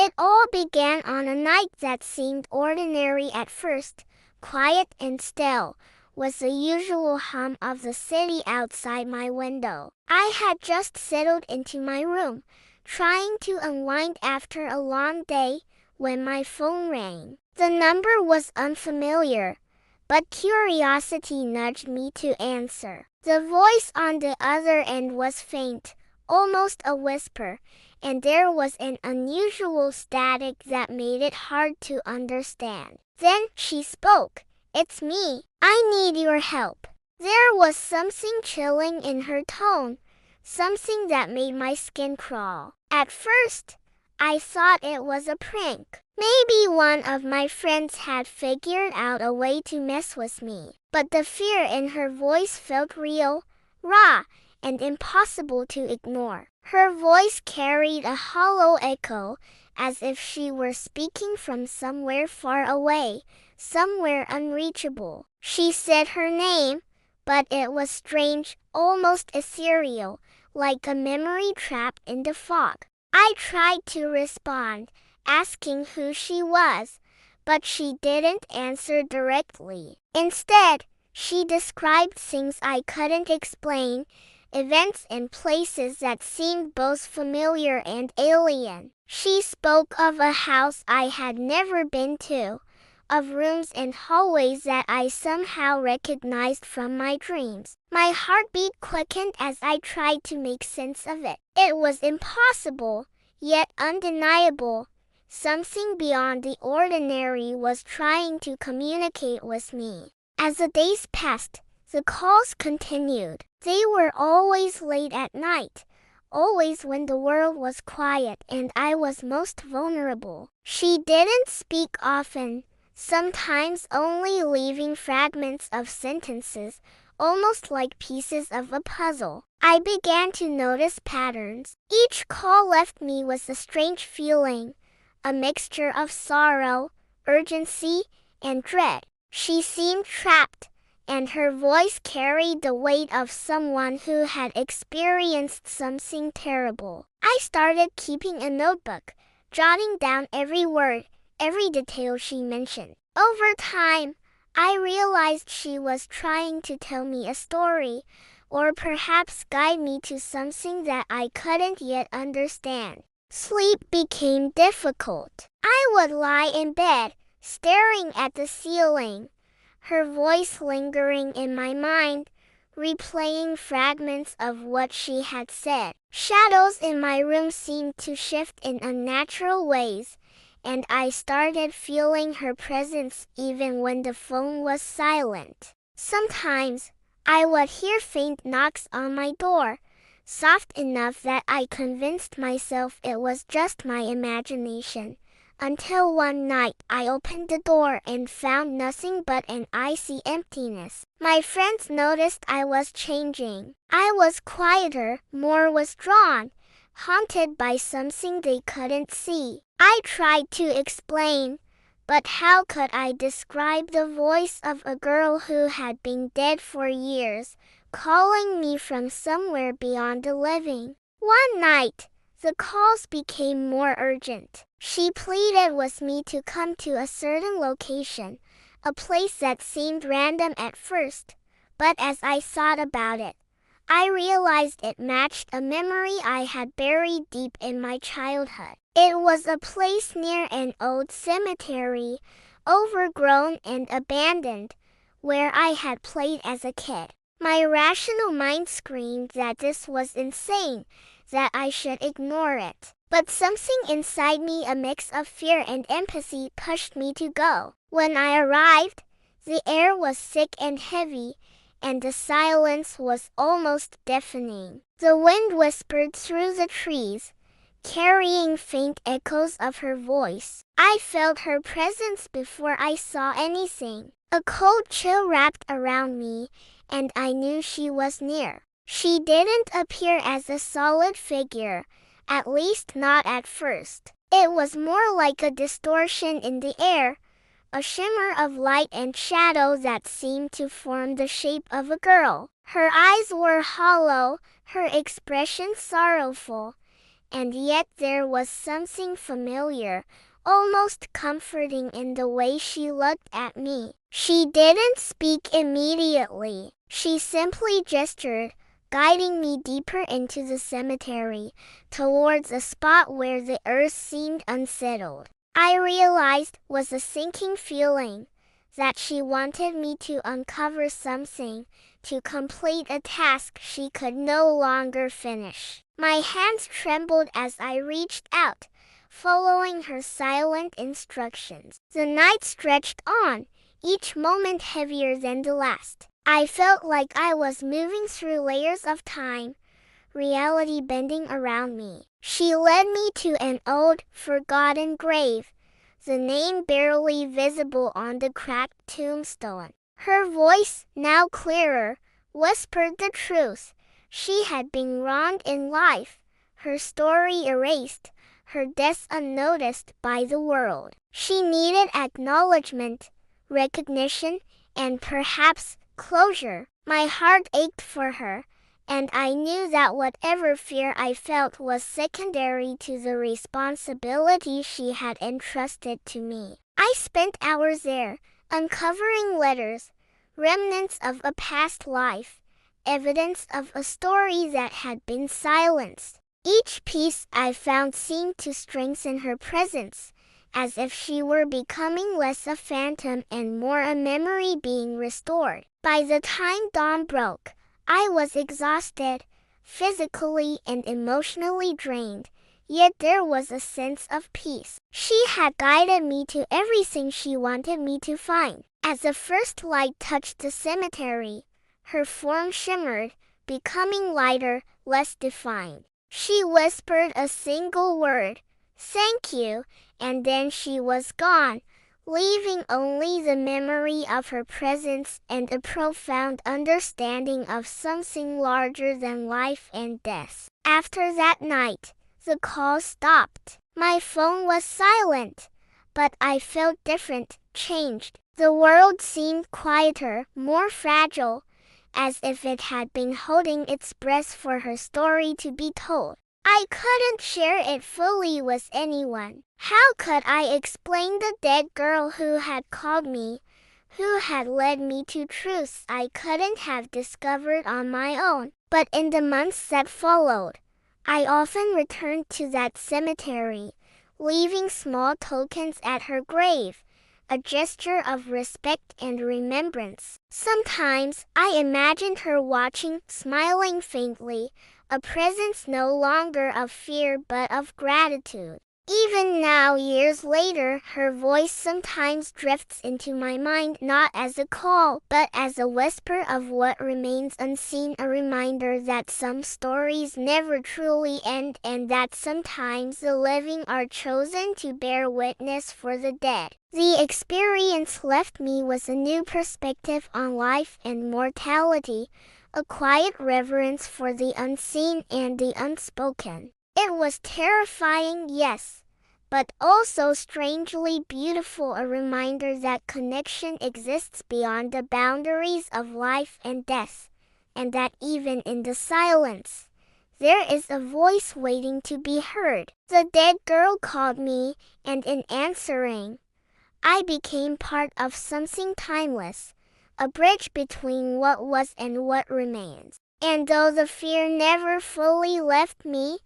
It all began on a night that seemed ordinary at first, quiet and still, was the usual hum of the city outside my window. I had just settled into my room, trying to unwind after a long day, when my phone rang. The number was unfamiliar, but curiosity nudged me to answer. The voice on the other end was faint, almost a whisper, and there was an unusual static that made it hard to understand. Then she spoke. "It's me. I need your help." There was something chilling in her tone, something that made my skin crawl. At first, I thought it was a prank. Maybe one of my friends had figured out a way to mess with me. But the fear in her voice felt real, raw, and impossible to ignore. Her voice carried a hollow echo, as if she were speaking from somewhere far away, somewhere unreachable. She said her name, but it was strange, almost ethereal, like a memory trapped in the fog. I tried to respond, asking who she was, but she didn't answer directly. Instead, she described things I couldn't explain, events and places that seemed both familiar and alien. She spoke of a house I had never been to, of rooms and hallways that I somehow recognized from my dreams. My heartbeat quickened as I tried to make sense of it. It was impossible, yet undeniable. Something beyond the ordinary was trying to communicate with me. As the days passed, the calls continued. They were always late at night, always when the world was quiet and I was most vulnerable. She didn't speak often, sometimes only leaving fragments of sentences, almost like pieces of a puzzle. I began to notice patterns. Each call left me with a strange feeling, a mixture of sorrow, urgency, and dread. She seemed trapped, and her voice carried the weight of someone who had experienced something terrible. I started keeping a notebook, jotting down every word, every detail she mentioned. Over time, I realized she was trying to tell me a story, or perhaps guide me to something that I couldn't yet understand. Sleep became difficult. I would lie in bed, staring at the ceiling, her voice lingering in my mind, replaying fragments of what she had said. Shadows in my room seemed to shift in unnatural ways, and I started feeling her presence even when the phone was silent. Sometimes, I would hear faint knocks on my door, soft enough that I convinced myself it was just my imagination, until one night I opened the door and found nothing but an icy emptiness. My friends noticed I was changing. I was quieter, more withdrawn, haunted by something they couldn't see. I tried to explain, but how could I describe the voice of a girl who had been dead for years, calling me from somewhere beyond the living? One night, the calls became more urgent. She pleaded with me to come to a certain location, a place that seemed random at first, but as I thought about it, I realized it matched a memory I had buried deep in my childhood. It was a place near an old cemetery, overgrown and abandoned, where I had played as a kid. My rational mind screamed that this was insane, that I should ignore it. But something inside me, a mix of fear and empathy, pushed me to go. When I arrived, the air was thick and heavy, and the silence was almost deafening. The wind whispered through the trees, carrying faint echoes of her voice. I felt her presence before I saw anything. A cold chill wrapped around me, and I knew she was near. She didn't appear as a solid figure, at least not at first. It was more like a distortion in the air, a shimmer of light and shadow that seemed to form the shape of a girl. Her eyes were hollow, her expression sorrowful, and yet there was something familiar, almost comforting in the way she looked at me. She didn't speak immediately. She simply gestured, guiding me deeper into the cemetery, towards a spot where the earth seemed unsettled. I realized was a sinking feeling, that she wanted me to uncover something, to complete a task she could no longer finish. My hands trembled as I reached out, following her silent instructions. The night stretched on, each moment heavier than the last. I felt like I was moving through layers of time, reality bending around me. She led me to an old, forgotten grave, the name barely visible on the cracked tombstone. Her voice, now clearer, whispered the truth. She had been wronged in life, her story erased, her death unnoticed by the world. She needed acknowledgement, recognition, and perhaps closure. My heart ached for her, and I knew that whatever fear I felt was secondary to the responsibility she had entrusted to me. I spent hours there, uncovering letters, remnants of a past life, evidence of a story that had been silenced. Each piece I found seemed to strengthen her presence, as if she were becoming less a phantom and more a memory being restored. By the time dawn broke, I was exhausted, physically and emotionally drained, yet there was a sense of peace. She had guided me to everything she wanted me to find. As the first light touched the cemetery, her form shimmered, becoming lighter, less defined. She whispered a single word, "Thank you," and then she was gone, leaving only the memory of her presence and a profound understanding of something larger than life and death. After that night, the calls stopped. My phone was silent, but I felt different, changed. The world seemed quieter, more fragile, as if it had been holding its breath for her story to be told. I couldn't share it fully with anyone. How could I explain the dead girl who had called me, who had led me to truths I couldn't have discovered on my own? But in the months that followed, I often returned to that cemetery, leaving small tokens at her grave, a gesture of respect and remembrance. Sometimes I imagined her watching, smiling faintly, a presence no longer of fear but of gratitude. Even now, years later, her voice sometimes drifts into my mind not as a call, but as a whisper of what remains unseen, a reminder that some stories never truly end and that sometimes the living are chosen to bear witness for the dead. The experience left me with a new perspective on life and mortality, a quiet reverence for the unseen and the unspoken. It was terrifying, yes, but also strangely beautiful, a reminder that connection exists beyond the boundaries of life and death, and that even in the silence, there is a voice waiting to be heard. The dead girl called me, and in answering, I became part of something timeless, a bridge between what was and what remains. And though the fear never fully left me,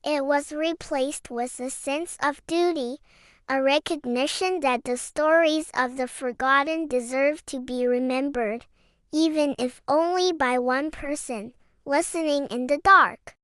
it was replaced with a sense of duty, a recognition that the stories of the forgotten deserve to be remembered, even if only by one person, listening in the dark.